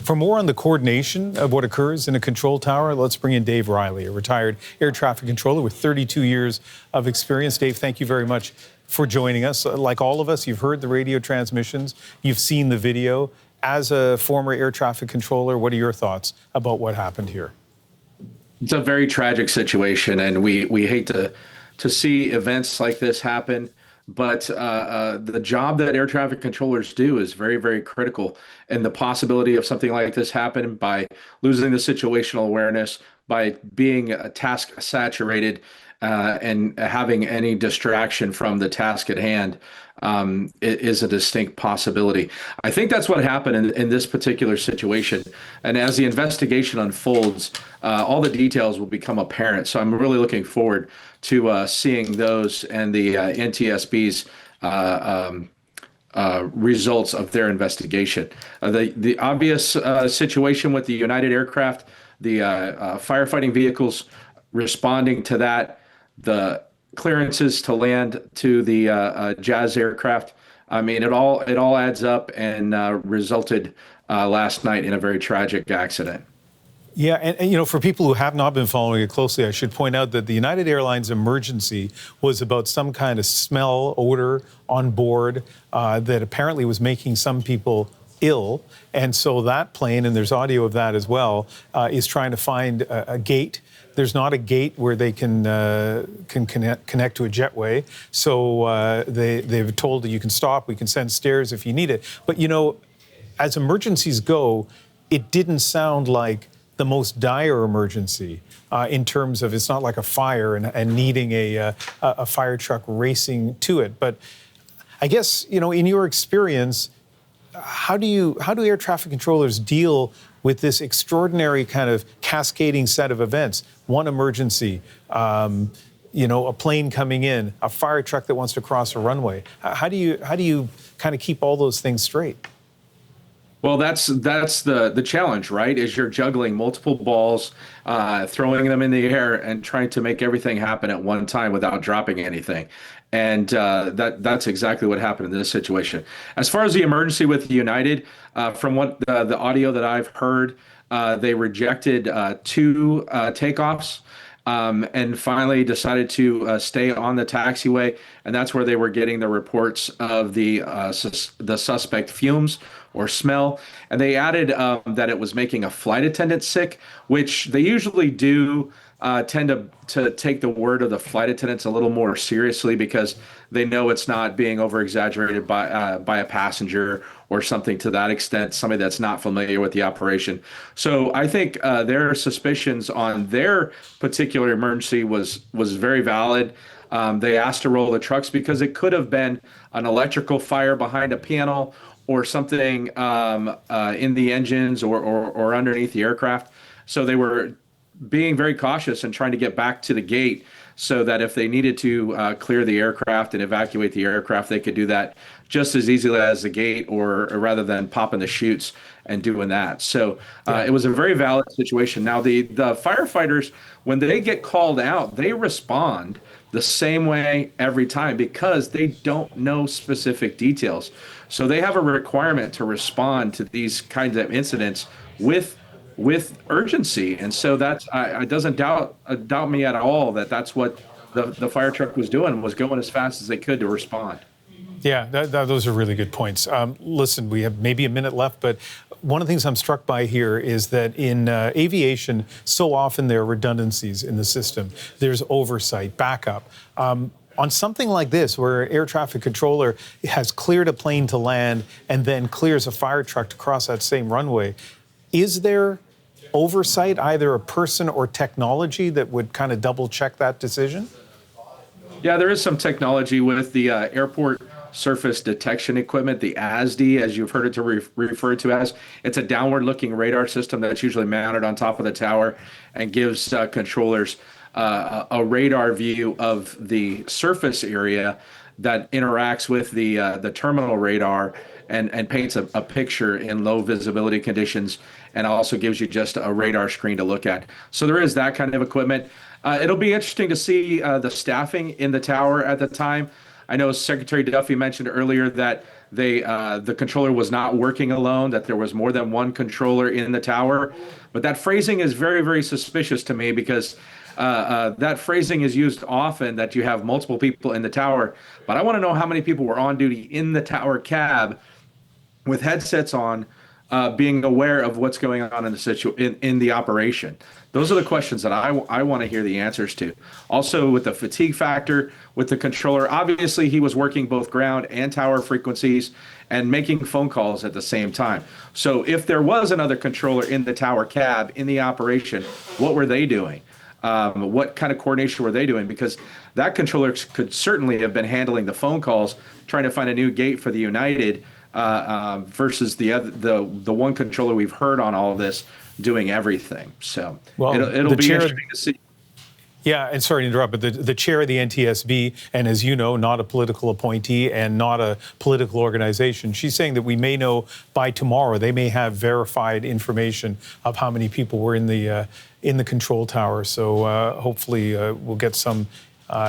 For more on the coordination of what occurs in a control tower, let's bring in Dave Riley, a retired air traffic controller with 32 years of experience. Dave, thank you very much for joining us. Like all of us, you've heard the radio transmissions, you've seen the video. As a former air traffic controller, what are your thoughts about what happened here? It's a very tragic situation, and we hate to see events like this happen. But the job that air traffic controllers do is very, very critical. And the possibility of something like this happening by losing the situational awareness, by being task saturated, and having any distraction from the task at hand is a distinct possibility. I think that's what happened in this particular situation. And as the investigation unfolds, all the details will become apparent. So I'm really looking forward to seeing those and the NTSB's results of their investigation. The obvious situation with the United aircraft, the firefighting vehicles responding to that, the clearances to land to the Jazz aircraft. I mean, it all adds up and resulted last night in a very tragic accident. Yeah, and you know, for people who have not been following it closely, I should point out that the United Airlines emergency was about some kind of smell, odor on board that apparently was making some people ill. And so that plane, and there's audio of that as well, is trying to find a gate. There's not a gate where they can connect to a jetway. So they've told that you can stop, we can send stairs if you need it. But you know, as emergencies go, it didn't sound like the most dire emergency in terms of, it's not like a fire and needing a fire truck racing to it. But I guess, you know, in your experience, how do air traffic controllers deal with this extraordinary kind of cascading set of events? One emergency, you know, a plane coming in, a fire truck that wants to cross a runway. How do you kind of keep all those things straight? Well, that's the challenge, right? Is you're juggling multiple balls, throwing them in the air, and trying to make everything happen at one time without dropping anything. And that's exactly what happened in this situation. As far as the emergency with United, from what the audio that I've heard, they rejected 2 takeoffs. And finally decided to stay on the taxiway, and that's where they were getting the reports of the suspect fumes or smell. And they added that it was making a flight attendant sick, which they usually do tend to take the word of the flight attendants a little more seriously, because they know it's not being over exaggerated by a passenger or something to that extent, somebody that's not familiar with the operation. So I think their suspicions on their particular emergency was very valid. They asked to roll the trucks because it could have been an electrical fire behind a panel or something in the engines or underneath the aircraft. So they were being very cautious and trying to get back to the gate so that if they needed to clear the aircraft and evacuate the aircraft, they could do that just as easily as the gate, or rather than popping the chutes and doing that. So it was a very valid situation. Now, the firefighters, when they get called out, they respond the same way every time because they don't know specific details. So they have a requirement to respond to these kinds of incidents with urgency. And so that's, I doesn't doubt me at all that that's what the fire truck was doing, was going as fast as they could to respond. Yeah, those are really good points. Listen, we have maybe a minute left, but one of the things I'm struck by here is that in aviation, so often there are redundancies in the system. There's oversight, backup. On something like this, where an air traffic controller has cleared a plane to land and then clears a fire truck to cross that same runway, is there oversight, either a person or technology, that would kind of double check that decision? Yeah, there is some technology with the airport surface detection equipment, the ASD, as you've heard it referred to as. It's a downward-looking radar system that's usually mounted on top of the tower and gives controllers a radar view of the surface area that interacts with the terminal radar and paints a picture in low visibility conditions, and also gives you just a radar screen to look at. So there is that kind of equipment. It'll be interesting to see the staffing in the tower at the time. I know Secretary Duffy mentioned earlier that the controller was not working alone, that there was more than one controller in the tower. But that phrasing is very, very suspicious to me because that phrasing is used often, that you have multiple people in the tower. But I want to know how many people were on duty in the tower cab with headsets on, being aware of what's going on in the in the operation. Those are the questions that I want to hear the answers to. Also, with the fatigue factor with the controller, obviously he was working both ground and tower frequencies and making phone calls at the same time. So if there was another controller in the tower cab in the operation, what were they doing? What kind of coordination were they doing? Because that controller could certainly have been handling the phone calls, trying to find a new gate for the United, versus the one controller we've heard on all of this doing everything. So it'll be interesting to see. Yeah, and sorry to interrupt, but the chair of the NTSB, and as you know, not a political appointee and not a political organization, she's saying that we may know by tomorrow. They may have verified information of how many people were in the control tower. So hopefully we'll get some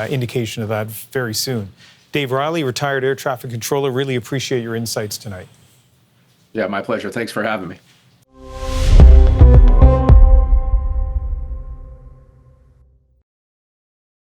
indication of that very soon. Dave Riley, retired air traffic controller, really appreciate your insights tonight. Yeah, my pleasure. Thanks for having me.